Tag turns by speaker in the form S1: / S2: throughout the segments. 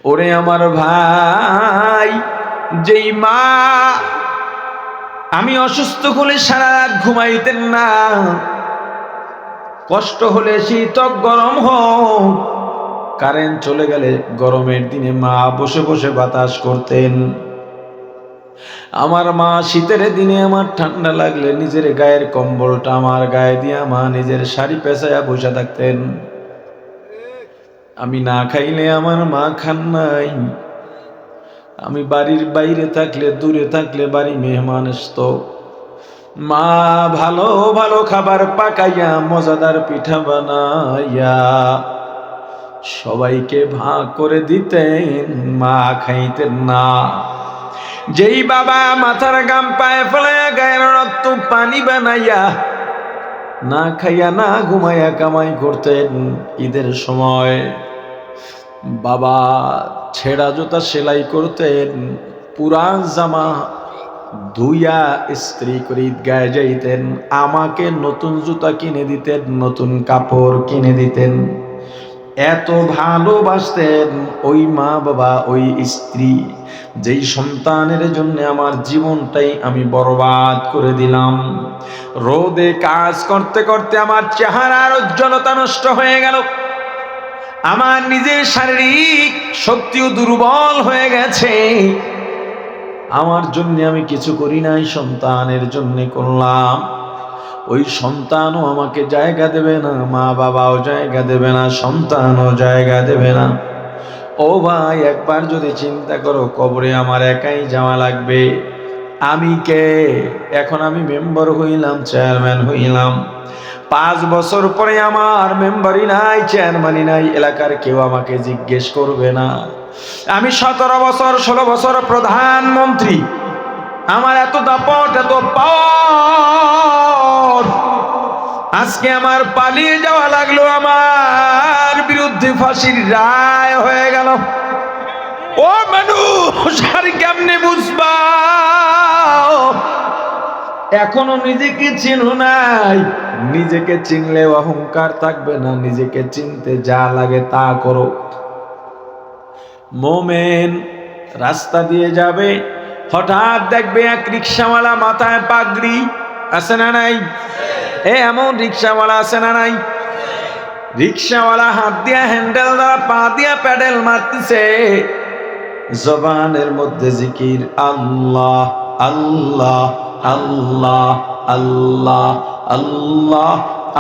S1: ওরে আমার ভাই, যেই মা আমি অসুস্থ হলে সারা রাত ঘুমাইতেন না, কষ্ট হলে শীত গরম হোক, কারেন্ট চলে গেলে গরমের দিনে মা বসে বসে বাতাস করতেন। আমার মা শীতের দিনে আমার ঠান্ডা লাগলে নিজের গায়ের কম্বলটা আমার গায়ে দিয়া মা নিজের শাড়ি পেঁচাইয়া বসে থাকতেন। আমি না খাইলে আমার মা খান নাই। আমি বাড়ির বাইরে থাকলে, দূরে থাকলে বাড়ি মেহমান আসতো, মা ভালো ভালো খাবার পাকাইয়া মজাদার পিঠা বানাইয়া সবাইকে ভাগ করে দিতেন, মা খাইতেন না। যেই বাবা মাথার গাম পায়ে ফেলাইয়া গায়ের রক্ত পানি বানাইয়া না খাইয়া না ঘুমাইয়া কামাই করতেন, ঈদের সময় বাবা ছেঁড়া জুতা সেলাই করতেন, পুরান জামা ধুইয়া ইস্ত্রি করে ঈদগাহে যাইতেন, আমাকে নতুন জুতা কিনে দিতেন, নতুন কাপড় কিনে দিতেন। এত ভালোবাসতেন ওই মা বাবা, ওই স্ত্রী, যেই সন্তানের জন্য আমার জীবনটাই আমি বরবাদ করে দিলাম। রোদে কাজ করতে করতে আমার চেহারার উজ্জ্বলতা নষ্ট হয়ে গেল, আমার নিজের শারীরিক শক্তিও দুর্বল হয়ে গেছে। আমার জন্য আমি কিছু করি নাই, সন্তানের জন্য করলাম। ওই সন্তানও আমাকে জায়গা দেবে না, মা বাবাও জায়গা দেবে না, সন্তানও জায়গা দেবে না। ও ভাই, একবার যদি চিন্তা করো, কবরে আমার একাই যাওয়া লাগবে। আমি কে? এখন আমি মেম্বার হইলাম, চেয়ারম্যান হইলাম, 5 বছর পরে আমার মেম্বারই নাই, চেয়ারম্যানই নাই, এলাকার কেউ আমাকে জিজ্ঞেস করবে না। আমি 17 বছর 16 বছর প্রধানমন্ত্রী, আমার এত দাপট, এত পাওয়ার, আজকে আমার পালিয়ে যাওয়া লাগলো, আমার বিরুদ্ধে ফাঁসির রায় হয়ে গেল। ও মানুষ, আর কেমনে বুঝবা? এখনো নিজেকে চিনো নাই। নিজেকে চিনলে অহংকার থাকবে না, নিজেকে চিনতে যা লাগে তা করো। মোমেন রাস্তা দিয়ে যাবে, হঠাৎ দেখবে এক রিক্সাওয়ালা মাথায় পাগড়ি, আছে না নাই? এমন রিক্সাওয়ালা আছে না নাই? রিক্সাওয়ালা হাত দিয়া হ্যান্ডেল দ্বারা, পা দিয়া প্যাডেল মারতেছে, জবানের মধ্যে জিকির, আল্লাহ আল্লাহ আল্লাহ আল্লাহ আল্লাহ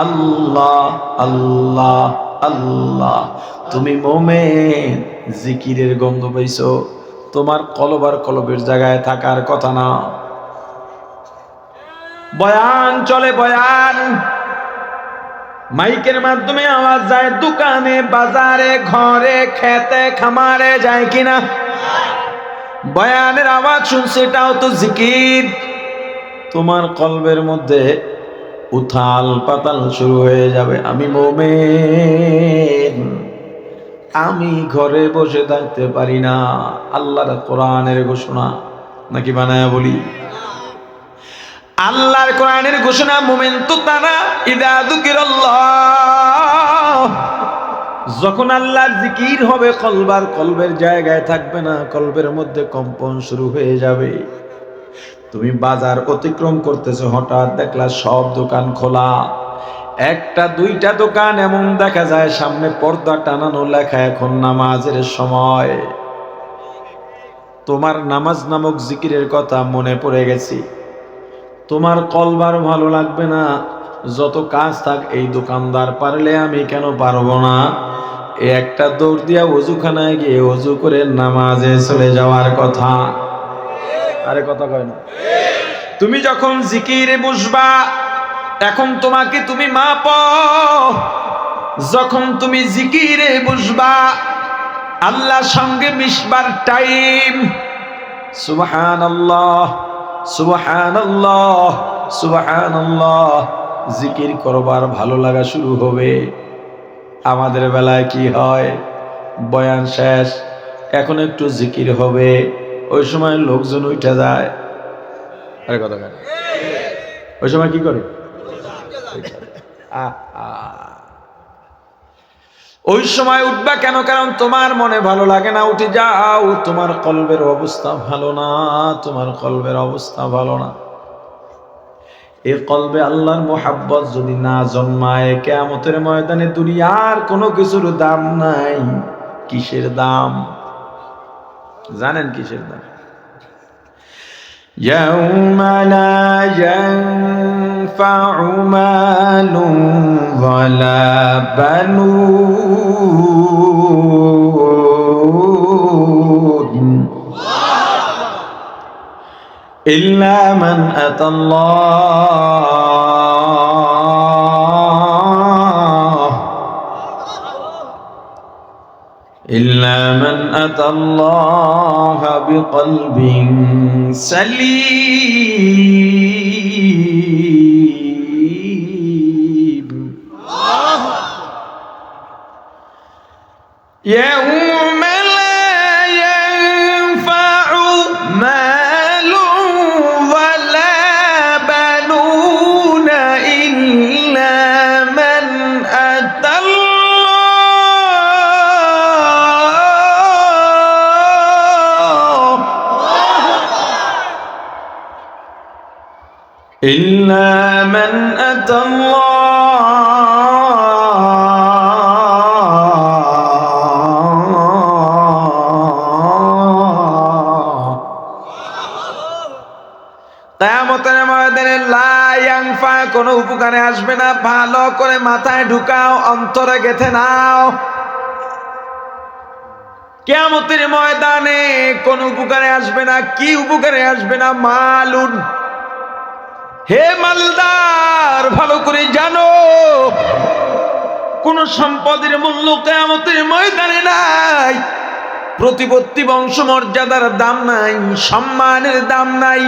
S1: আল্লাহ আল্লাহ আল্লাহ। তুমি মোমেন, জিকিরের গন্ধ পাইছো, তোমার কলব আর কলবের জায়গায় থাকার কথা না। বয়ান চলে, বয়ান মাইকের মাধ্যমে আওয়াজ যায়, দোকানে বাজারে ঘরে খেতে খামারে যায় কিনা? বয়ানের আওয়াজ শুনছে, এটাও তো জিকির। তোমার কলবের মধ্যে উথাল পাতাল শুরু হয়ে যাবে। আমি মুমিন, আমি ঘরে বসে থাকতে পারি না। আল্লাহর কোরআনের ঘোষণা, নাকি বানায়া বলি? আল্লাহর কোরআনের ঘোষণা, মুমিন তো তারা ইদা যুকিরাল্লাহ, যখন আল্লাহর জিকির হবে, কলবের জায়গায় থাকবে না, কলবের মধ্যে কম্পন শুরু হয়ে যাবে। তুমি বাজার অতিক্রম করতেছো, হঠাৎ দেখলা সব দোকান খোলা, একটা দুইটা দোকান এমন দেখা যায় সামনে পর্দা টানানো, লেখা এখন নামাজের সময়। তোমার নামাজ নামক জিকিরের কথা মনে পড়ে গেছি, তোমার কলবার ভালো লাগবে না। যত কাজ থাক, এই দোকানদার পারলে আমি কেন পারবো না? একটা দৌড় দিয়া ওযুখানায় গিয়ে ওযু করে নামাজে চলে যাওয়ার কথা। আরে কথা কয় না? তুমি যখন জিকিরে বসবা, এখন তোমাকে তুমি মাপো। যখন তুমি জিকিরে বসবা, আল্লাহর সঙ্গে মিশবার টাইম, সুবহানাল্লাহ সুবহানাল্লাহ সুবহানাল্লাহ জিকির করবার ভালো লাগা শুরু হবে। আমাদের বেলায় কি হয়, বয়ান শেষ, এখন একটু জিকির হবে, ওই সময় লোকজন উঠে যায়। আরে কথা কেন? ওই সময় কি করে? ওই সময় উঠবা কেন? কারণ তোমার মনে ভালো লাগে না, উঠে যাও। তোমার কলবের অবস্থা ভালো না, তোমার কলবের অবস্থা ভালো না। এই কলবে আল্লাহর মোহাব্বত যদি না জন্মায়, কিয়ামতের ময়দানে দুনিয়ার কোনো কিছুর দাম নাই। কিসের দাম জানেন? কিসের দাম? ইয়াউমা লা ইয়ানফাউ মালুন ওয়ালা বানুন ইল্লা মান আতাল্লাহ বিকলবিন সালিম। ইয়াউমা লা ইয়ানফাউ মালুন ওয়ালা বানুন ইল্লা মান أتى কিয়ামতের ময়দানে লা ইয়ানফা, কোনো উপকারে আসবে না। ভালো করে মাথায় ঢুকাও, অন্তরে গেঁথে নাও। কিয়ামতের ময়দানে কোনো উপকারে আসবে না। কি উপকারে আসবে না? মালুন, হে মালদার, ভালো করে জানো, কোন সম্পদের মূল্য কিয়ামতের ময়দানে নাই। প্রতিপত্তি বংশ মর্যাদার দাম নাই, সম্মানের দাম নাই।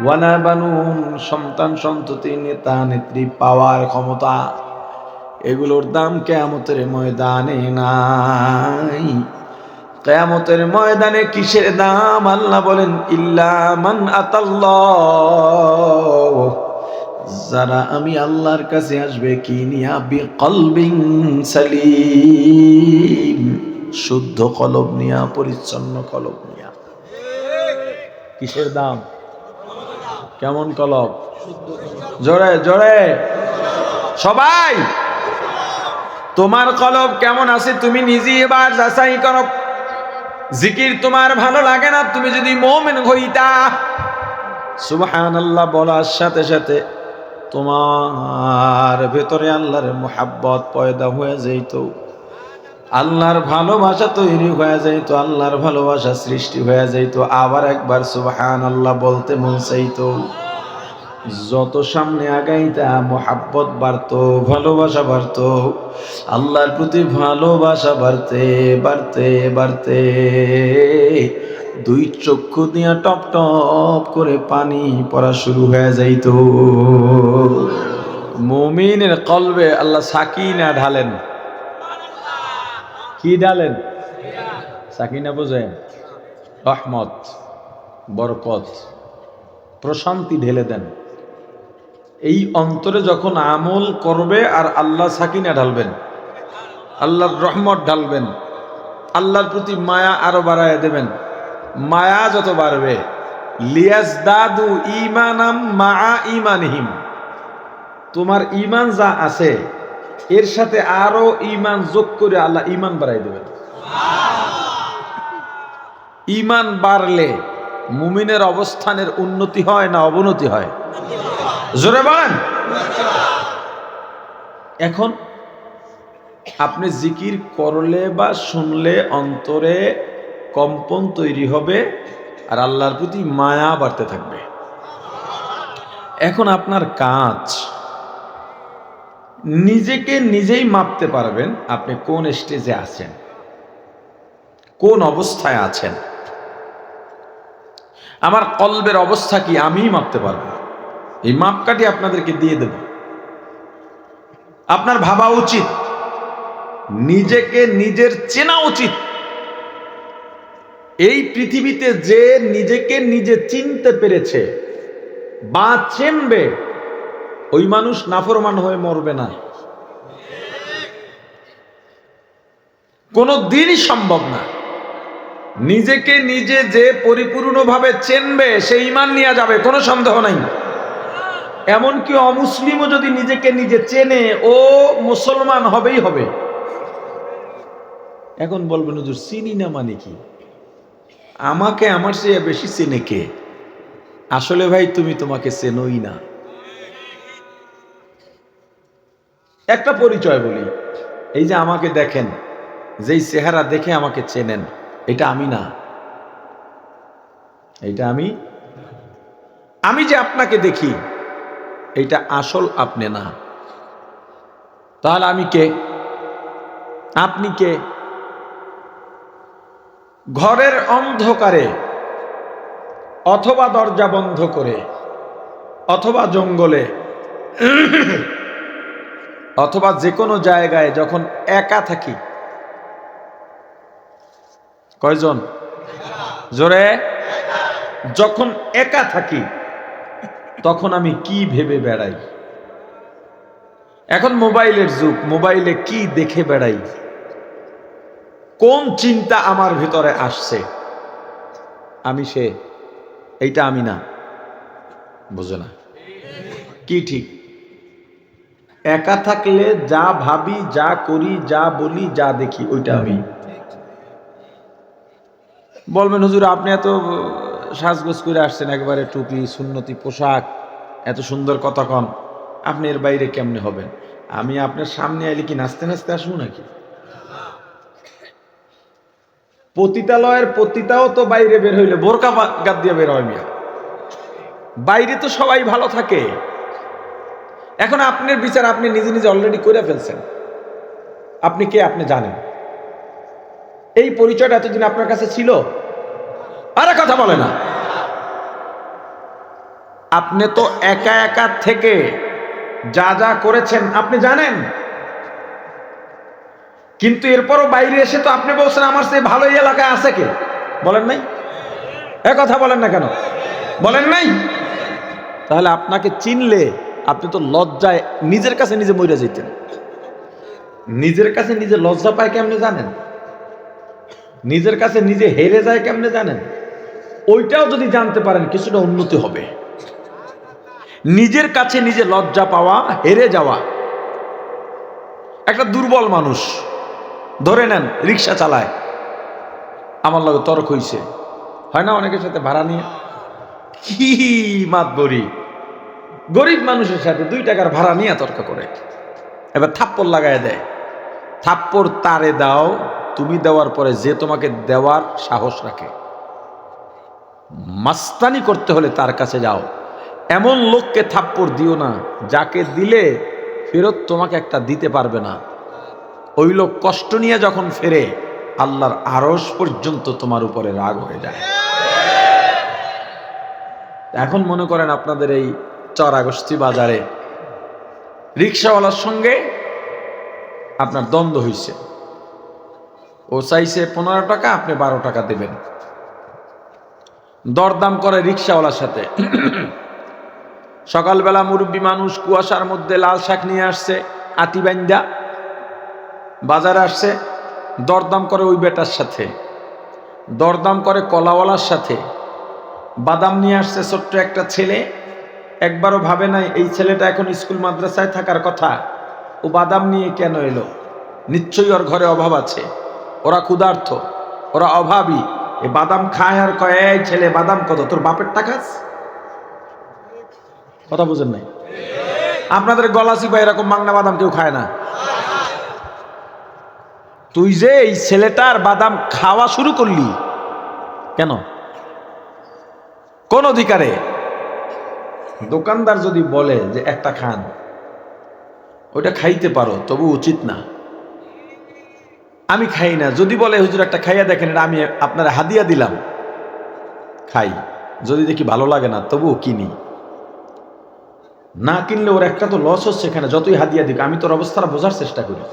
S1: ওয়ালা বানুন, সন্তান সন্ততি, নেতা নেত্রী, পাওয়ার ক্ষমতা, এগুলোর দাম কিয়ামতের ময়দানে নাই। কিয়ামতের ময়দানে কিসের দাম? আল্লাহ বলেন ইল্লা মান আতাল্লাহ, যারা আমি আল্লাহর কাছে আসবে কি নিয়া? বিকলবিন সালিম, শুদ্ধ কলব নিয়া, পরিচ্ছন্ন কলব নিয়া। কিসের দাম? কেমন কলব? জোরে জোরে সবাই। তোমার কলব কেমন আছে তুমি নিজে এবার যাচাই করো। জিকির তোমার ভালো লাগে না, তুমি যদি মুমিন হইতা, সুবহানাল্লাহ বলার সাথে সাথে তোমার ভেতরে আল্লাহর মুহাব্বত পয়দা হয়ে যাইত, আল্লাহর ভালোবাসা তৈরি হয়ে যাইত, আল্লাহর ভালোবাসা সৃষ্টি হয়ে যাইত। আবার একবার সুবহানাল্লাহ বলতে মন চাইতো। যত সামনে আগাইতা মুহাব্বত বাড়তো, ভালোবাসা বাড়তো, আল্লাহর প্রতি ভালোবাসা বাড়তে বাড়তে বাড়তে দুই চক্ষু দিয়া টপ টপ করে পানি পড়া শুরু হয়ে যাইত। মুমিনের কলবে আল্লাহ সাকিনা ঢালেন। কি ঢালেন? সাকিনা বোঝেন? রহমত, বরকত, প্রশান্তি ঢেলে দেন। এই অন্তরে যখন আমল করবে আর আল্লাহ সাকিনা ঢালবেন, আল্লাহর রহমত ঢালবেন, আল্লাহর প্রতি মায়া আরো বাড়ায় দেবেন। মায়া যত বাড়বে, লিয়াজদাদু ঈমানাম মাআ ঈমানহিম, তোমার ঈমান যা আছে এর সাথে আরো ঈমান যোগ করে আল্লাহ ঈমান বাড়ায় দেবেন। ঈমান বাড়লে মুমিনের অবস্থানের উন্নতি হয় না অবনতি হয়? জোরে বলেন। এখন আপনি জিকির করলে বা শুনলে অন্তরে কম্পন তৈরি হবে আর আল্লাহর প্রতি মায়া বাড়তে থাকবে। এখন আপনার কাজ, নিজেকে নিজেই মাপতে পারবেন আপনি কোন স্টেজে আছেন, কোন অবস্থায় আছেন। আমার কলবের অবস্থা কি আমি মাপতে পারবো। এই মাপকাঠি আপনাদেরকে দিয়ে দেব। আপনার ভাবা উচিত, নিজেকে নিজের চেনা উচিত। এই পৃথিবীতে যে নিজেকে নিজে চিনতে পেরেছে বা চিনবে, ওই মানুষ নাফরমান হয়ে মরবে না। কোনো দিনই সম্ভব না। নিজেকে নিজে যে পরিপূর্ণভাবে চেনবে সে ঈমান নিয়ে যাবে, কোনো সন্দেহ নাই। এমনকি অমুসলিমও যদি নিজেকে নিজে চেনে ও মুসলমান হবেই হবে। এখন বলবেন হুজুর চিনি না মানে কি? আমাকে আমার চেয়ে বেশি চেনে কে? আসলে ভাই তুমি তোমাকে চেনোই না। একটা পরিচয় বলি, এই যে আমাকে দেখেন, যেই চেহারা দেখে আমাকে চেনেন, এটা আমি না। এটা আমি যে আপনাকে দেখি, এটা আসল আপনি না। তাহলে আমি কে? আপনি কে? ঘরের অন্ধকারে অথবা দরজা বন্ধ করে অথবা জঙ্গলে অথবা যে কোনো জায়গায় যখন একা থাকি, কয়জন? জোরে। যখন একা থাকি তখন আমি কি ভেবে বেড়াই? এখন মোবাইলের যুগ, মোবাইলে কি দেখে বেড়াই? কোন চিন্তা আমার ভিতরে আসছে? আমি সে, এইটা আমি না। বুঝো না কি ঠিক? একা থাকলে যা ভাবি, যা করি, যা বলি, যা দেখি, ওইটা আমি। বলবেন হুজুর আপনি এত সাজগোজ করে আসছেন, একবারে টুপি সুন্নতি পোশাক, এত সুন্দর কথা কন, আপনি এর বাইরে কেমনে হবেন? আমি আপনার সামনে আইলে কি নাচতে নাচতে আসবো নাকি? পতিতালয়ের পতিতাও তো বাইরে বের হইলে বোরকা গাদ দিয়ে বের হয় মিয়া। বাইরে তো সবাই ভালো থাকে। এখন আপনার বিচার আপনি নিজে নিজে অলরেডি করে ফেলছেন। আপনি কে আপনি জানেন? এই পরিচয়টা এতদিন আপনার কাছে ছিল? আরে কথা বলে না। আপনি তো একা একা থেকে যা যা করেছেন আপনি জানেন, কিন্তু এরপরও বাইরে এসে তো আপনি বলছেন আমার চেয়ে ভালো এই এলাকায় আছে কে? বলেন নাই? এ কথা বলেন না কেন? বলেন নাই? তাহলে আপনাকে চিনলে আপনি তো লজ্জায় নিজের কাছে নিজে মরে যেতেন। নিজের কাছে নিজে লজ্জা পায় কেমনে জানেন? নিজের কাছে নিজে হেরে যায় কেমনে জানেন? ওইটাও যদি জানতে পারেন কিছুটা উন্নতি হবে। নিজের কাছে নিজে লজ্জা পাওয়া, হেরে যাওয়া। একটা দুর্বল মানুষ ধরে নেন রিক্সা চালায়, আমার লগে তর্ক হইছে, হয় না অনেকের সাথে ভাড়া নিয়ে? কি মাতবরি গরিব মানুষের সাথে 2 টাকার ভাড়া নিয়ে তর্ক করে, এবার থাপ্পড় লাগায় দেয়। থাপ্পড় তারে দাও, তুমি দেওয়ার পরে যে তোমাকে দেওয়ার সাহস রাখে, মাস্তানি করতে হলে তার কাছে যাও। এমন লোককে থাপ্পড় দিও না যাকে দিলে ফেরত তোমাকে একটা দিতে পারবে না। ওই লোক কষ্ট নিয়ে যখন ফেরে আল্লাহর আরশ পর্যন্ত তোমার উপরে রাগ হয়ে যায়। এখন মনে করেন আপনাদের এই চরাগস্তি বাজারে রিক্সাওয়ালার সঙ্গে আপনার দ্বন্দ্ব হয়েছে, ও চাইছে 15 টাকা, আপনি 12 টাকা দেবেন। দরদাম করে রিক্সাওয়ালার সাথে। সকালবেলা মুরব্বী মানুষ কুয়াশার মধ্যে লাল শাক নিয়ে আসছে, আটি বাইন্দা বাজারে আসছে, দরদাম করে ওই বেটার সাথে, দরদাম করে কলাওয়ালার সাথে। বাদাম নিয়ে আসছে ছোট্ট একটা ছেলে, একবারও ভাবে নাই এই ছেলেটা এখন স্কুল মাদ্রাসায় থাকার কথা, ও বাদাম নিয়ে কেন এলো? নিশ্চয়ই ওর ঘরে অভাব আছে, ওরা ক্ষুধার্ত, ওরা অভাবী। এই বাদাম খায় আর কয় এই ছেলে বাদাম কত, তোর বাপের টাকাস? কথা বুঝেন নাই? আপনাদের গলাচি বা এরকম মাংনা বাদাম কেউ খায় না। তুই যে এই ছেলেটার বাদাম খাওয়া শুরু করলি কেন? কোন অধিকারে? দোকানদার যদি বলে যে একটা খান, ওইটা খাইতে পারো, তবু উচিত না। আমি খাই না, যদি বলে হুজুর একটা খাইয়া দেখেন, এটা আমি আপনার হাদিয়া দিলাম, খাই, যদি দেখি ভালো লাগে না তবুও কিনি। না কিনলে ওর একটা তো লস হচ্ছে এখানে, যতই হাদিয়া দিক। আমি তোর অবস্থাটা বোঝার চেষ্টা করি।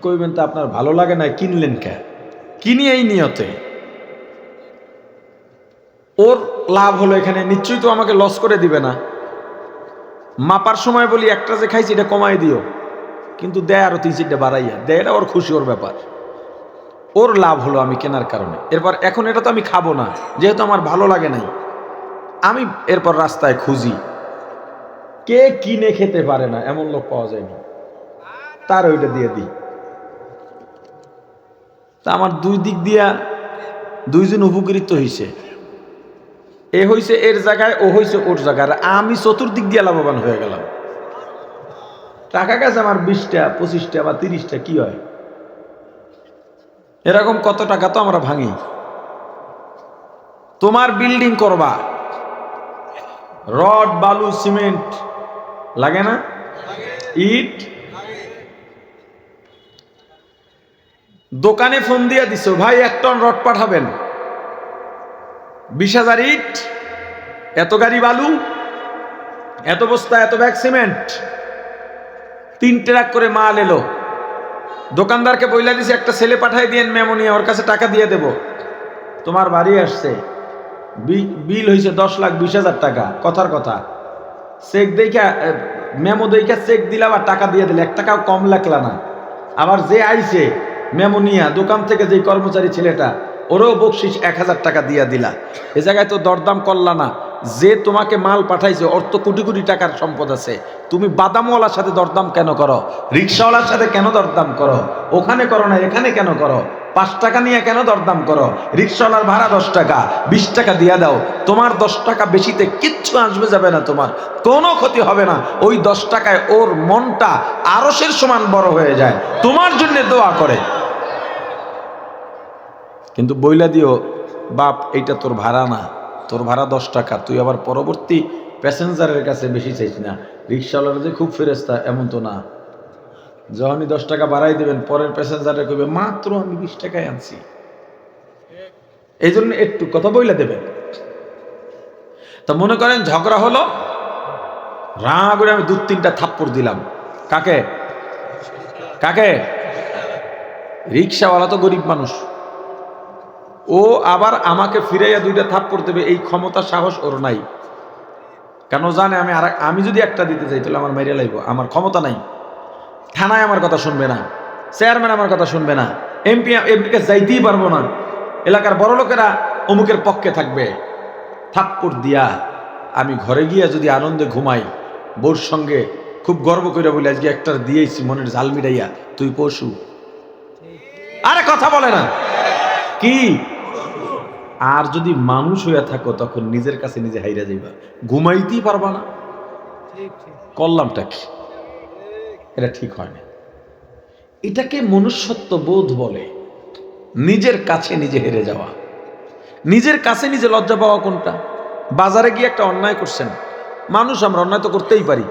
S1: কইবেন তো আপনার ভালো লাগে না, কিনলেন কে? কিনি এই নিয়তে, ওর লাভ হলো এখানে, নিশ্চয়ই তো আমাকে লস করে দিবে না। মাপার সময় বলি একটা যে খাইছি এটা কমাই দিও, কিন্তু দেয় আরো 3-4টা বাড়াইয়া দেয়, এটা ওর খুশি, ওর ব্যাপার, ওর লাভ হলো আমি কেনার কারণে। এরপর এখন এটা তো আমি খাবো না, যেহেতু আমার ভালো লাগে নাই, আমি এরপর রাস্তায় খুঁজি কে কিনে খেতে পারে না এমন লোক পাওয়া যায়নি, তার ওইটা দিয়ে দিই। তা আমার দুই দিক দিয়া দুইজন উপকৃত হইছে, এ হইছে এর জায়গায়, ও হইছে ওর জায়গায়, আমি চতুর্দিক দিয়ে লাভবান হয়ে গেলাম। টাকা গেছে আমার 20টা 25টা বা 30টা, কি হয়? এরকম কত টাকা তো আমরা ভাঙি। তোমার বিল্ডিং করবা, রড বালু সিমেন্ট লাগে না, ইট, দোকানে ফোন দিয়ে দিছো, ভাই 1 টন রড পাঠাবেন, 20,000 ইট, এত গাড়ি বালু, এত বস্তা, এত ব্যাগ সিমেন্ট, 3 ট্রাক করে মাল এলো। দোকানদারকে বইলা দিছে একটা ছেলে পাঠাই দিয়েন মেমো নিয়ে, ওর কাছে টাকা দিয়ে দেব। তোমার বাড়ি আসছে, বিল হয়েছে 10,20,000 টাকা, কথার কথা। চেক দেখা, মেমো দেখা চেক দিলাম আর টাকা দিয়ে দিলে, 1 টাকাও কম লাগলা না। আবার যে আইছে মেমো নিয়া দোকান থেকে, যে কর্মচারী ছেলেটা, ওরও বকশিস 1,000 টাকা দিয়া দিলা। এ জায়গায় তো দরদাম করলা না। যে তোমাকে মাল পাঠাইছে ওর তো কোটি কোটি টাকার সম্পদ আছে, তুমি বাদামওয়ালার সাথে দরদাম কেন করো? রিক্সাওয়ালার সাথে কেন দরদাম করো? ওখানে করো না, এখানে কেন করো? 5 টাকা নিয়ে কেন দরদাম করো? রিক্সাওয়ালার ভাড়া 10 টাকা, 20 টাকা দিয়া দাও। তোমার 10 টাকা বেশিতে কিচ্ছু আসবে যাবে না, তোমার কোনো ক্ষতি হবে না। ওই 10 টাকায় ওর মনটা আরশের সমান বড় হয়ে যায়, তোমার জন্য দোয়া করে। কিন্তু বইলা দিও, বাপ এইটা তোর ভাড়া না, তোর ভাড়া 10 টাকা, তুই আবার পরবর্তী প্যাসেঞ্জারের কাছে বেশি চাইছ না। রিক্সাওয়ালার যে খুব ফেরেস্তা এমন তো না, যখনই 10 টাকা বাড়াই দেবেন পরের প্যাসেঞ্জারে কইবে মাত্র আমি 20 টাকায় আনছি। এই জন্য একটু কথা বইলা দেবেন। তা মনে করেন ঝগড়া হলো, রাগ করে আমি 2-3টা থাপ্পড় দিলাম, কাকে কাকে? রিক্সাওয়ালা তো গরিব মানুষ, ও আবার আমাকে ফিরাইয়া 2টা থাপ্পড় দেবে এই ক্ষমতা সাহস ওর নাই। কেন জানে আমি যদি একটা দিতে চাই তাহলে আমার মেরে লাইব, আমার ক্ষমতা নাই। থানায় আমার কথা শুনবে না, চেয়ারম্যান আমার কথা শুনবে না, এমপিকে যাইতেই পারবো না, এলাকার বড় লোকেরা অমুকের পক্ষে থাকবে। থাপ্পড় দিয়া আমি ঘরে গিয়া যদি আনন্দে ঘুমাই, বউর সঙ্গে খুব গর্ব করে বলি আজকে একটা দিয়েছি মনের ঝাল মিটাইয়া, তুই পশু। আরে কথা বলে না কি? আর যদি মানুষ হইয়া থাকো তখন নিজের কাছে নিজে হাইরা যাইবা, ঘুমাইতেই পারবা না। করলামটা কি? এটা ঠিক হয় না। এটাকে মনুষ্যত্ব বোধ বলে, নিজের কাছে নিজে হেরে যাওয়া। নিজের কাছে নিজে লজ্জা পাওয়া কোনটা? বাজারে গিয়ে একটা অন্যায় করছেন, মানুষ আমরা অন্যায় তো করতেই পারি,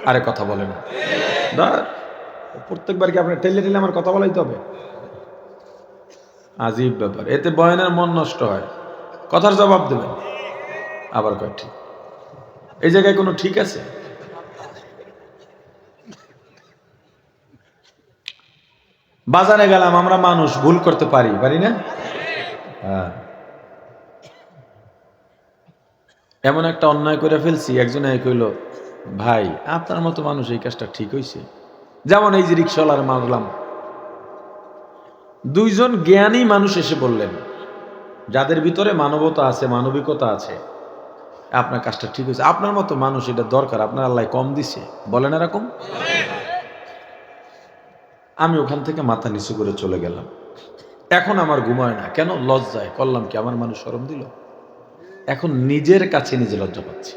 S1: আরে কথা বলে না। প্রত্যেকবার কি আপনি ঠেলে ঠেলে আমার কথা বলাইতে হবে? আজীব ব্যাপার, এতে বয়ানের মন নষ্ট হয়। কথার জবাব দেবেন, আবার কয় ঠিক। এই জায়গায় কোনো ঠিক আছে? বাজারে গেলাম, আমরা মানুষ, ভুল করতে পারি পারি না? হ্যাঁ, এমন একটা অন্যায় করে ফেলছি, একজন কইল ভাই আপনার মতো মানুষ এই কাজটা ঠিক হইছে। যেমন এই যে রিক্সাওয়ালার মারলাম, 2জন জ্ঞানী মানুষ এসে বললেন, যাদের ভিতরে মানবতা আছে, মানবিকতা আছে, আপনার কাজটা ঠিক হয়েছে, আপনার মতো মানুষ এটা দরকার, আপনার আল্লাহ কম দিছে, বলেন এরকম। আমি ওখান থেকে মাথা নিচু করে চলে গেলাম। এখন আমার ঘুমায় না, কেন? লজ্জায়। করলাম কি, আমার মানুষ শরম দিল। এখন নিজের কাছে নিজে লজ্জা পাচ্ছি।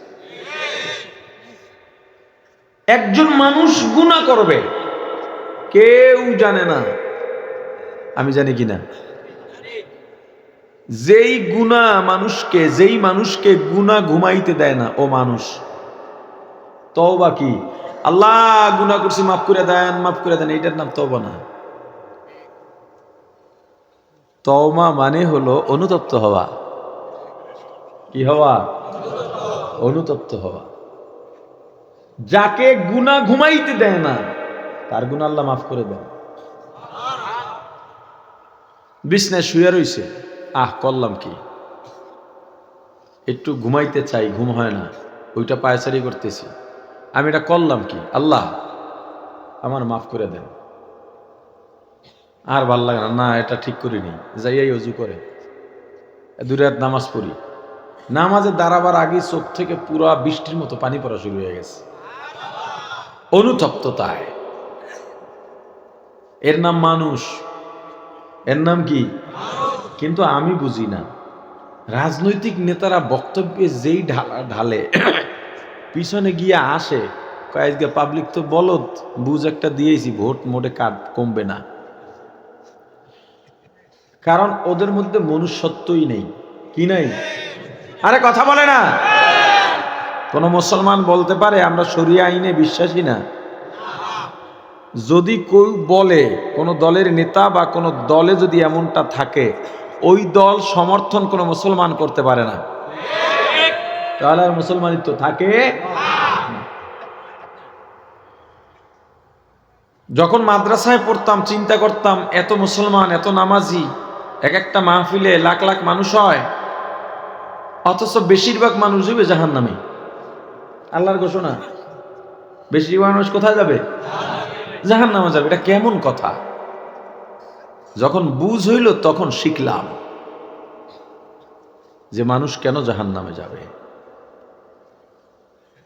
S1: একজন মানুষ গুনাহ করবে, কেউ জানে না, আমি জানি কিনা? যেই মানুষকে গুনাহ ঘুমাইতে দেয় না ও মানুষ। তওবা কি? আল্লাহ গুনাহ করছি মাফ করে দেন, মাফ করে দেন, এইটার নাম তওবা না। তওবা মানে হলো অনুতপ্ত হওয়া। কি হওয়া? অনুতপ্ত হওয়া। যাকে গুনাহ ঘুমাইতে দেয় না তার গুনাহ আল্লাহ মাফ করে দেন। বিছনায় শুয়ে রইছে, করলাম কি, একটু ঘুমাইতে চাই, ঘুম হয় না, ওইটা পায়চারি করতেছি, আমি এটা করলাম কি? আল্লাহ আমার মাফ করে দেন। আর ভাল লাগে না, না এটা ঠিক করিনি, যাইয়াই অজু করে 2 রাত নামাজ পড়ি। নামাজে দাঁড়াবার আগে চোখ থেকে পুরা বৃষ্টির মতো পানি পড়া শুরু হয়ে গেছে, অনুতপ্ততায়। এর নাম মানুষ, এর নাম কি? কিন্তু আমি বুঝি না, রাজনৈতিক নেতারা বক্তব্যে যেই ঢালে পিছনে গিয়ে আসে কয়েকদিন পাবলিক তো বলদ, বুঝ একটা দিয়েছি, ভোট মোটে কমবে না। কারণ ওদের মধ্যে মনুষ্যত্বই নেই। কি নাই? আরে কথা বলে না। কোন মুসলমান বলতে পারে আমরা শরিয়া আইনে বিশ্বাসী না? যদি কেউ বলে, কোন দলের নেতা বা কোন দলে যদি এমনটা থাকে, ওই দল সমর্থন কোন মুসলমান করতে পারে না, তাহলে আর মুসলমানিত্ব থাকে না। যখন মাদ্রাসায় পড়তাম চিন্তা করতাম, এত মুসলমান, এত নামাজি, এক একটা মাহফিলে লাখ লাখ মানুষ হয়, অথচ বেশিরভাগ মানুষ যাবে জাহান্নামে। আল্লাহর ঘোষণা, বেশিরভাগ মানুষ কোথায় যাবে? জাহান্নামে যাবে। এটা কেমন কথা? যখন বুঝ হইল তখন শিখলাম যে মানুষ কেন জাহান্নামে যাবে।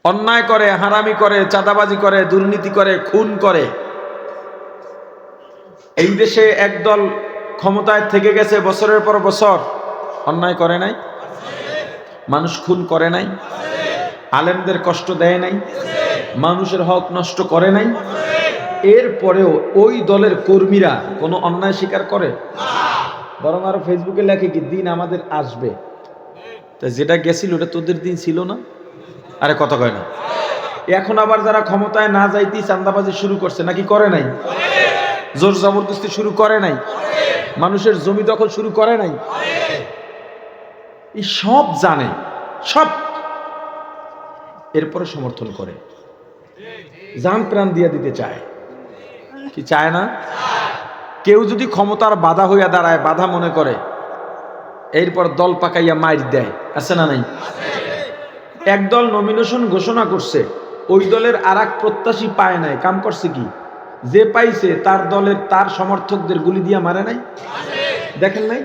S1: অন্যায় করে, হারামি করে, চাঁদাবাজি করে, দুর্নীতি করে, খুন করে। এই দেশে একদল ক্ষমতায় থেকে গেছে বছরের পর বছর, অন্যায় করে নাই? মানুষ খুন করে নাই? আলেমদের কষ্ট দেয় নাই? মানুষের হক নষ্ট করে নাই? এরপরেও ওই দলের কর্মীরা কোনো অন্যায় স্বীকার করে? বরং আরো ফেসবুকে লেখে কি, দিন আমাদের আসবে। তা যেটা গেছিল ওটা তোদের দিন ছিল না? আরে কথা কয় না। এখন আবার যারা ক্ষমতায় না যাইতেই চাঁদাবাজি শুরু করছে, নাকি করে নাই? জোর জবরদস্তি শুরু করে নাই? মানুষের জমি দখল শুরু করে নাই? এই সব জানে, সব, এরপরে সমর্থন করে, জান প্রাণ দিয়ে দিতে চায়। কি চায় না? কেউ যদি ক্ষমতার বাধা হইয়া দাঁড়ায়, বাধা মনে করে, এরপর দল পাকাইয়া মাইর দেয়, আছে না নাই? একদল নমিনেশন ঘোষণা করছে, ওই দলের আর এক প্রত্যাশী পায় নাই, কাম করছে কি? যে পাইছে তার দলের, তার সমর্থকদের গুলি দিয়া মারে নাই? দেখেন নাই?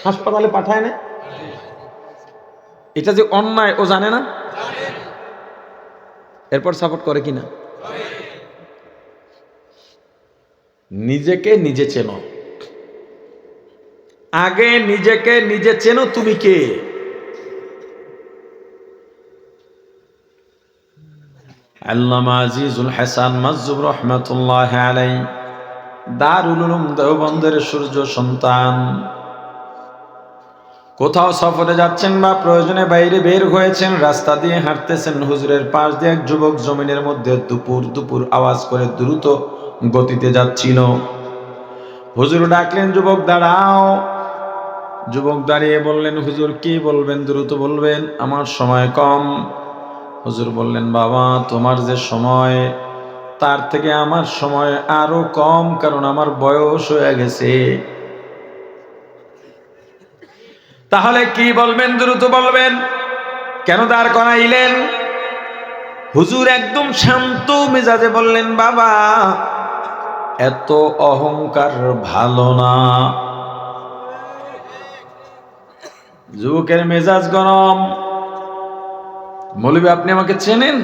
S1: হাসপাতালে পাঠায় না? এটা যে অন্যায় ও জানে না? এরপর সাপোর্ট করে কিনা? নিজেকে নিজে চেনো, আগে নিজেকে নিজে চেনো, তুমি কে। আল্লামা আজিজুল হাসান মাজুব রহমাতুল্লাহ আলাইহি দারুল উলুম দেওবন্দের সূর্য সন্তান। কোথাও সফরে যাচ্ছেন বা প্রয়োজনে বাইরে বের হয়েছেন, রাস্তা দিয়ে হাঁটতেছেন, হুজুরের পাশ দিয়ে এক যুবক জমিনের মধ্যে দুপুর দুপুর আওয়াজ করে দ্রুত গতিতে যাচ্ছিল। হুজুর ডাকলেন, যুবক দাঁড়াও। যুবক দাঁড়িয়ে বললেন, হুজুর কি বলবেন? দ্রুত বলবেন, আমার সময় কম। হুজুর বললেন, বাবা তোমার যে সময়, তার থেকে আমার সময় আরো কম, কারণ আমার বয়স হয়ে গেছে। তাহলে কি বলবেন? দ্রুত বলবেন। কেন দাঁড় করাইলেন? হুজুর একদম শান্ত মেজাজে বললেন, বাবা এত অহংকার ভালো না। যুবকের মেজাজ গরম। মৌলবী আপনি আমাকে চেনেন?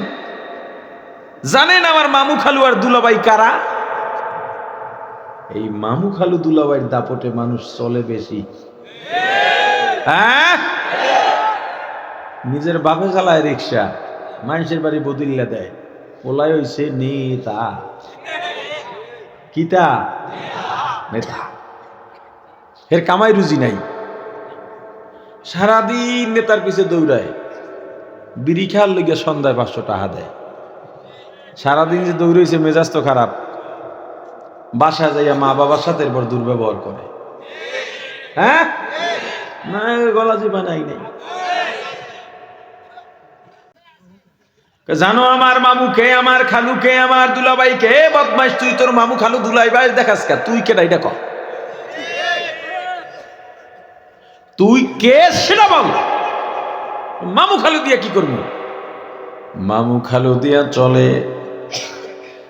S1: জানেন আমার মামু খালু আর দুলাভাই কারা? এই মামু খালু দুলাভাইয়ের দাপটে মানুষ চলে বেশি। হ্যাঁ, নিজের বাপে চালায় রিক্সা, মানুষের বাড়ি বদিল্লা দেয়, ওলাই হইছে নেতা। কিতা? নেতা। এর কামাই রুজি নাই, সারাদিন নেতার পিছে দৌড়ায়, বিড়ি খাওয়ার লেগে সন্ধ্যায় 500 টাকা দেয়। সারাদিন যে দৌড়েছে, মেজাজ তো খারাপ। বাসা যাইয়া মা বাবার সাথে এরপর দুর্ব্যবহার করে। হ্যাঁ, না গলা জিবা নাই নাই। জানো আমার মামু কে, আমার খালু কে, আমার দুলাভাই কে? বদমাইশ তুই, তোর মামু খালু দুলাভাই দেখাস কা? তুই কে? এটা কর, তুই কে সেটা বল। মামু খালু দিয়া কি করবো? মামু খালু দিয়া চলে,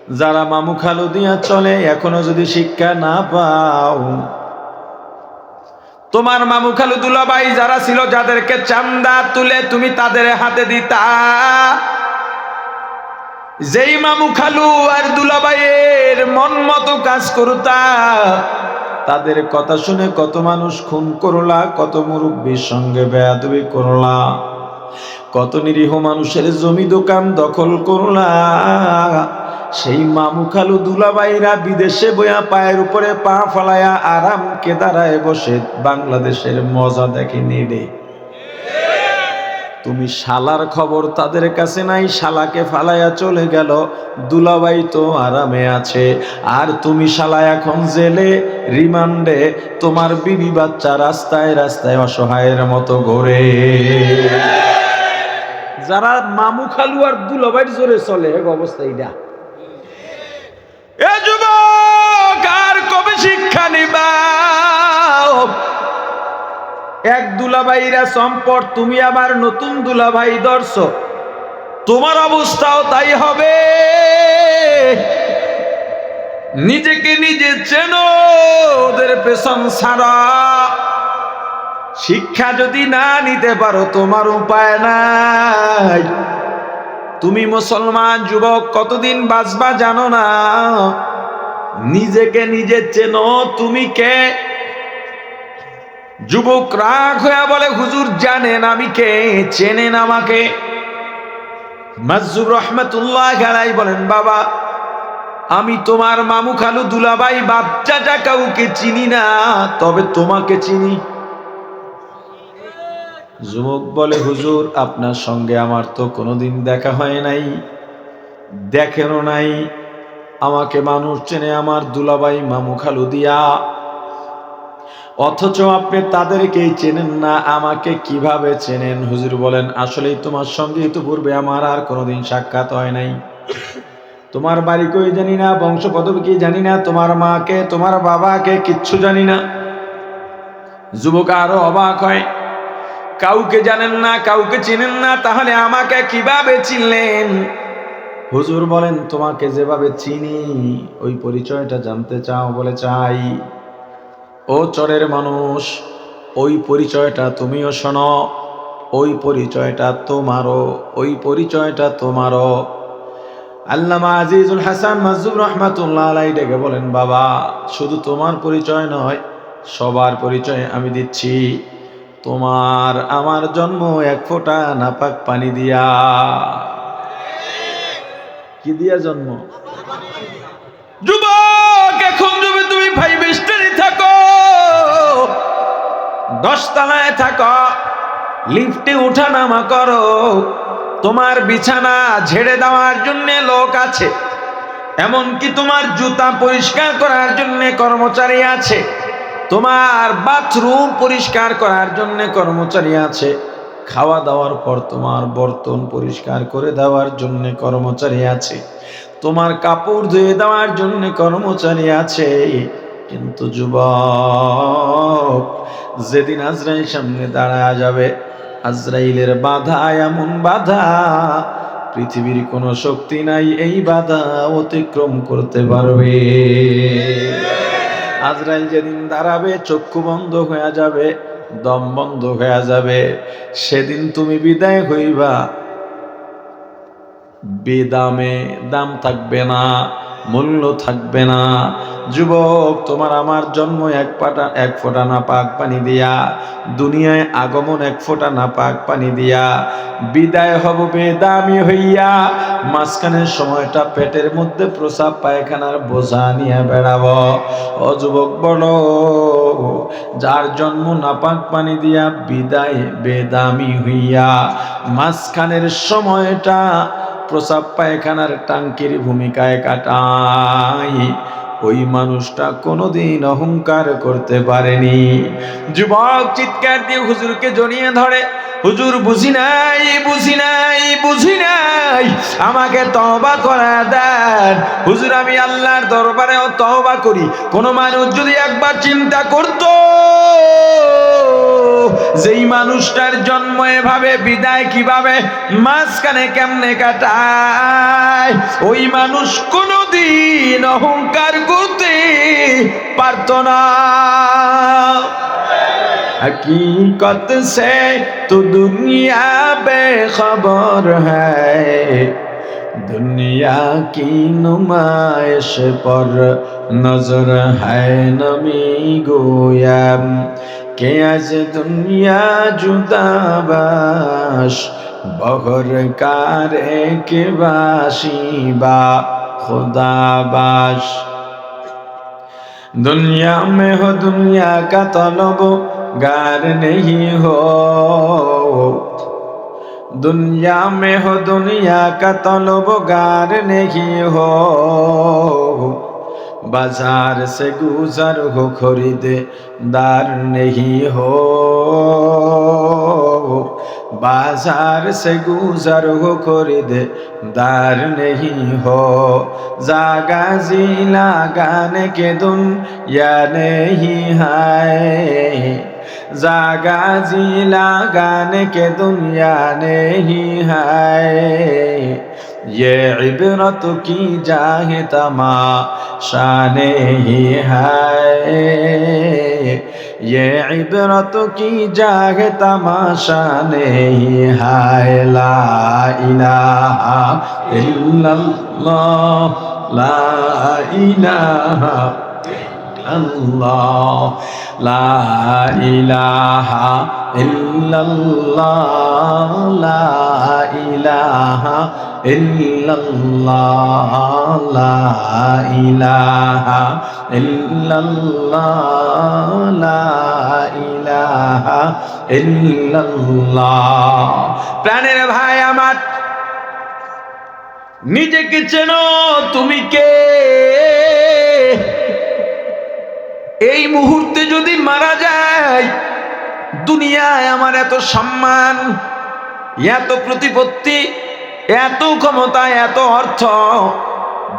S1: যারা মামু খালু দিয়া চলে এখনো যদি শিক্ষা না পাও, তোমার মামু খালু দুলাভাই যারা ছিল যাদেরকে চান্দা তুলে তুমি তাদের হাতে দিতা, যেই মামু খালু আর দুলাভাইয়ের মন মতো কাজ করতা, তাদের কথা শুনে কত মানুষ খুন করলা, কত মুরব্বীর সঙ্গে বেয়াদবি করলা, কত নিরীহ মানুষের জমি দোকান দখল করলা। সেই মামু খালু দুলাভাইরা বিদেশে বইয়া পায়ের উপরে পা ফলায়া আরাম কেদারায় বসে বাংলাদেশের মজা দেখেনি রে। তুমি শালার খবর তাদের কাছে নাই, শালাকে ফালায়া চলে গেল, দুলাভাই তো আরামে আছে, আর তুমি শালা এখন জেলে রিমান্ডে, তোমার বিবি বাচ্চা রাস্তায় রাস্তায় অসহায়ের মতো ঘোরে। যারা মামু খালু আর দুলাভাইয়ের জোরে চলে অবস্থা এইটা। এ যুবক আর কবে শিক্ষা নিবা? এক দুলাভাইরা সম্পদ, তুমি আবার নতুন দুলাভাই ধরছ, তোমার অবস্থাও তাই হবে। নিজেকে নিজে চেনো, ওদের পেছন ছাড়া। শিক্ষা যদি না নিতে পারো তোমার উপায় নাই। তুমি মুসলমান যুবক কতদিন বাঁচবা জানো না, নিজেকে নিজে চেনো তুমি কে। যুবক রাগ হয়ে বলে, হুজুর জানেন আমি কে, চেনেন আমাকে? মাজজুব রহমাতুল্লাহ আলাইহি বলেন, বাবা আমি তোমার মামু খালু দুলাভাই বাচ্চাটা কাউকে চিনি না, তবে তোমাকে চিনি। যুবক বলে, হুজুর আপনার সঙ্গে আমার তো কোনোদিন দেখা হয় নাই, দেখেনও নাই, আমাকে মানুষ চেনে আমার দুলাভাই মামু খালু দিয়া, অথচ আপনি তাদেরকেই চেনেন না, আমাকে কিভাবে চেনেন? হুজুর বলেন, আসলেই তোমার সঙ্গে তো পূর্বে আমার আর কোনোদিন সাক্ষাৎ হয় নাই, তোমার বাড়ি কই জানি না, বংশ পদবী কি জানি না, তোমার মাকে তোমার বাবাকে কিচ্ছু জানি না। যুবক আরো অবাক হয়, কাউকে জানেন না, কাউকে চেনেন না, তাহলে আমাকে কিভাবে চিনলেন? হুজুর বলেন, তোমাকে যেভাবে চিনি ওই পরিচয়টা জানতে চাও? বলে চাই। ও চরের মানুষ, ওই পরিচয়টা তুমিও শোনো, ওই পরিচয়টা তোমারও, ওই পরিচয়টা তোমারও। আল্লামা আজিজুল হাসান মাজজুব রহমাতুল্লাহ আলাইহি ডেকে বলেন, বাবা শুধু তোমার পরিচয় নয়, সবার পরিচয় আমি দিচ্ছি। তোমার আমার জন্ম এক ফোঁটা নাপাক পানি দিয়া। কি দিয়া জন্ম? যুবক এখন যদি তুমি 5 স্টারে থাকো, 10 তলায় থাকো, লিফটে উঠা নামা করো, তোমার বিছানা ঝেড়ে দেওয়ার জন্য লোক আছে, এমনকি তোমার জুতা পরিষ্কার করার জন্য কর্মচারী আছে, তোমার বাথরুম পরিষ্কার করার জন্য কর্মচারী আছে, খাওয়া দাওয়ার পর তোমার বর্তন পরিষ্কার করে দেওয়ার জন্য কর্মচারী আছে, তোমার কাপড় ধুয়ে দেওয়ার জন্য কর্মচারী আছে। কিন্তু যুবক যেদিন আজরাইল সামনে দাঁড়ায়া যাবে, আজরাইলের বাধা এমন বাধা, পৃথিবীর কোনো শক্তি নাই এই বাধা অতিক্রম করতে পারবে। আজরাইল যেদিন দাঁড়াবে, চক্ষু বন্ধ হয়ে যাবে, দম বন্ধ হয়ে যাবে, সেদিন তুমি বিদায় হইবা বেদামে, দাম থাকবে না, মূল্য থাকবে না। যুবক তোমার আমার জন্ম এক ফোঁটা নাপাক পানি দিয়া, দুনিয়ায় আগমন এক ফোঁটা নাপাক পানি দিয়া, বিদায় হব বেদামি হইয়া। মাঝখানের সময়টা পেটের মধ্যে প্রসাব পায়খানার বোঝা নিয়ে বেড়াবো। ও যুবক বলো, যার জন্ম নাপাক পানি দিয়া, বিদায় বেদামি হইয়া, মাঝখানের সময়টা প্রসাব পায়খানার টাঙ্কির ভূমিকায় কাটাই, ওই মানুষটা কোনোদিন অহংকার করতে পারেনি। যুবক চিৎকার দিয়ে হুজুরকে জড়িয়ে ধরে, হুজুর বুঝি নাই, বুঝি নাই, বুঝি নাই, আমাকে তওবা করা দেন। হুজুর আমি আল্লাহর দরবারেও তওবা করি। কোন মানুষ যদি একবার চিন্তা করতো যেই মানুষটার জন্ম এভাবে, বিদায় কিভাবে, মাঝখানে কেমনে কাটায়, ওই মানুষ কোনদিন অহংকার করতে পারত না। हकीकत से तो दुनिया बेखबर है, दुनिया की नुमाइश पर नजर है नमी गोयम के आज दुनिया जुदाबाश बहर कारे के बाशिबा खुदाबाश। दुनिया में हो दुनिया का तलब गार नहीं हो, दुनिया में हो दुनिया का तलब गार नहीं हो, बाजार से गुजर हो खरीददार नहीं हो, बाजार से गुजर हो खरीददार नहीं हो, जागा जी लगाने के दुनिया नहीं है, जागा जी लगाने के दुनिया नहीं है, ये इबरत की जाहे तमाशा नहीं है, ये इबरत की जाहे तमाशा नहीं है। ला इलाहा इल्लल्लाह, ला इलाहा अल्लाह, ला इलाहा इल्लल्लाह, ला इलाहा इल्लल्लाह, ला इलाहा इल्लल्लाह, ला इलाहा इल्लल्लाह। প্রাণের ভাই আমার, নিজেকে চেনো তুমি কে? এই মুহূর্তে যদি মারা যায়, দুনিয়ায় আমার এত সম্মান, এত প্রতিপত্তি, এত ক্ষমতা, এত অর্থ,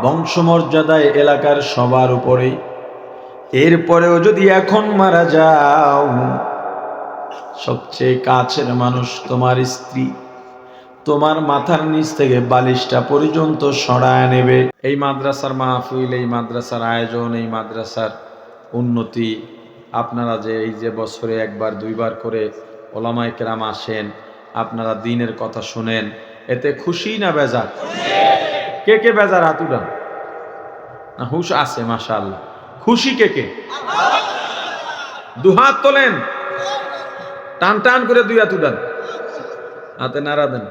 S1: বংশমর্যাদায় এলাকার সবার উপরে, এরপরেও যদি এখন মারা যাও, সবচেয়ে কাছের মানুষ তোমার স্ত্রী তোমার মাথার নিচ থেকে বালিশটা পর্যন্ত সরায় নেবে। এই মাদ্রাসার মাহফিল, এই মাদ্রাসার আয়োজন, এই মাদ্রাসার উন্নতি, আপনারা যে এই যে বছরে একবার দুইবার করে ওলামায়ে কেরাম আসেন, আপনারা দ্বীনের কথা শুনেন, এতে খুশি না বেজার? কে কে বেজার হাত উঠান? না হুশ আছে? মাশাআল্লাহ। খুশি কে কে? দুহাত তোলেন, টান টান করে দুই হাত উঠান, হাতে নাড়া দেন,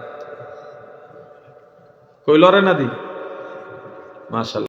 S1: কই লড়ে না দি। মাশাআল্লাহ।